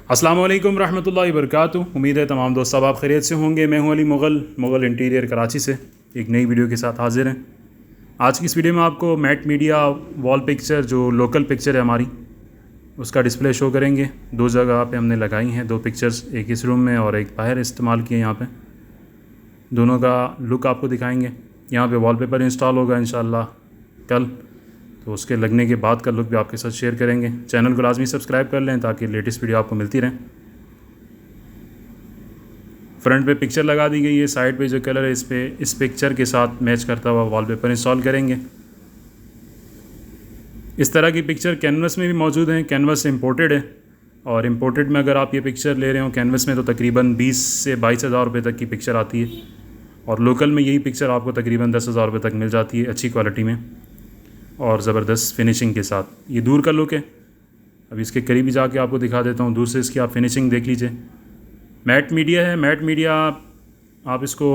अस्सलाम वालेकुम रहमतुल्लाहि वबरकातुहू। उम्मीद है तमाम दोस्त साहब आप खैरियत से होंगे। मैं हूं अली मुग़ल इंटीरियर कराची से एक नई वीडियो के साथ हाजिर हैं। आज की इस वीडियो में आपको मैट मीडिया वॉल पिक्चर जो लोकल पिक्चर है हमारी उसका डिस्प्ले शो करेंगे। दो जगह पे हमने लगाई हैं, दो पिक्चर्स, एक इस रूम में और एक बाहर इस्तेमाल किए। यहाँ पे दोनों का लुक आपको दिखाएंगे। यहाँ पे वॉलपेपर इंस्टॉल होगा इंशाल्लाह कल, तो उसके लगने के बाद का लुक भी आपके साथ शेयर करेंगे। चैनल को लाजमी सब्सक्राइब कर लें ताकि लेटेस्ट वीडियो आपको मिलती रहे। फ्रंट पे पिक्चर लगा दी गई है, साइड पे जो कलर है इस पिक्चर के साथ मैच करता हुआ वॉलपेपर इंस्टॉल करेंगे। इस तरह की पिक्चर कैनवस में भी मौजूद हैं। कैनवस इम्पोर्टेड है और इम्पोर्टेड में अगर आप ये पिक्चर ले रहे हो कैनवस में तो तकरीबन 20 से 22 हज़ार रुपये तक की पिक्चर आती है और लोकल में यही पिक्चर आपको तकरीबन 10 हज़ार रुपये तक मिल जाती है अच्छी क्वालिटी में और ज़बरदस्त फिनिशिंग के साथ। ये दूर का लुक है, अब इसके करीबी जाके आपको दिखा देता हूँ। दूर से इसकी आप फिनिशिंग देख लीजिए। मैट मीडिया है, मैट मीडिया आप इसको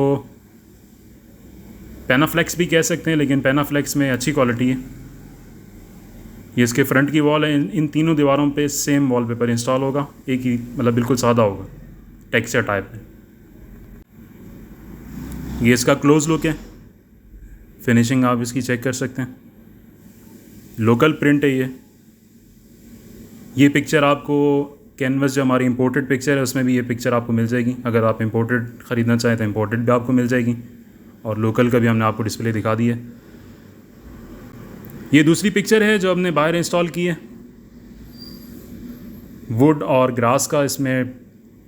पैनाफ्लेक्स भी कह सकते हैं, लेकिन पैनाफ्लेक्स में अच्छी क्वालिटी है। ये इसके फ्रंट की वॉल है, इन तीनों दीवारों पे सेम वॉलपेपर इंस्टॉल होगा, एक ही मतलब बिल्कुल सादा होगा, टेक्सचर टाइप में। ये इसका क्लोज लुक है, फिनिशिंग आप इसकी चेक कर सकते हैं। लोकल प्रिंट है ये पिक्चर आपको कैनवस जो हमारी इंपोर्टेड पिक्चर है उसमें भी ये पिक्चर आपको मिल जाएगी। अगर आप इंपोर्टेड ख़रीदना चाहें तो इंपोर्टेड भी आपको मिल जाएगी और लोकल का भी हमने आपको डिस्प्ले दिखा दी है। ये दूसरी पिक्चर है जो हमने बाहर इंस्टॉल की है। वुड और ग्रास का इसमें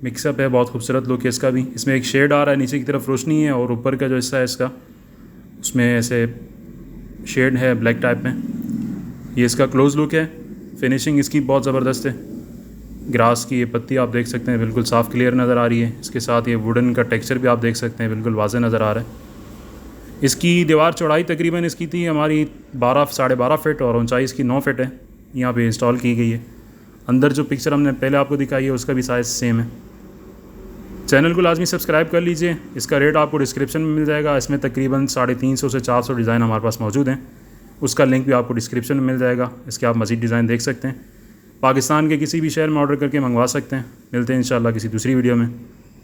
मिक्सअप है, बहुत खूबसूरत लुक है इसका भी। इसमें एक शेड आ रहा है, नीचे की तरफ रोशनी है और ऊपर का जो हिस्सा है इसका उसमें ऐसे शेड है ब्लैक टाइप में। ये इसका क्लोज लुक है, फिनिशिंग इसकी बहुत ज़बरदस्त है। ग्रास की ये पत्ती आप देख सकते हैं बिल्कुल साफ़ क्लियर नज़र आ रही है। इसके साथ ये वुडन का टेक्सचर भी आप देख सकते हैं बिल्कुल वाज़ेह नज़र आ रहा है। इसकी दीवार चौड़ाई तकरीबन इसकी थी हमारी 12-12.5 फीट और ऊंचाई इसकी 9 फीट है। यहाँ पे इंस्टॉल की गई है। अंदर जो पिक्चर हमने पहले आपको दिखाई है उसका भी साइज़ सेम है। चैनल को लाजमी सब्सक्राइब कर लीजिए। इसका रेट आपको डिस्क्रिप्शन में मिल जाएगा। इसमें तकरीबन 350 से 400 डिज़ाइन हमारे पास मौजूद हैं, उसका लिंक भी आपको डिस्क्रिप्शन में मिल जाएगा। इसके आप मज़ीद डिज़ाइन देख सकते हैं। पाकिस्तान के किसी भी शहर में ऑर्डर करके मंगवा सकते हैं। मिलते हैं इंशाल्लाह किसी दूसरी वीडियो में,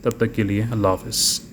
तब तक के लिए अल्लाह हाफ़िज़।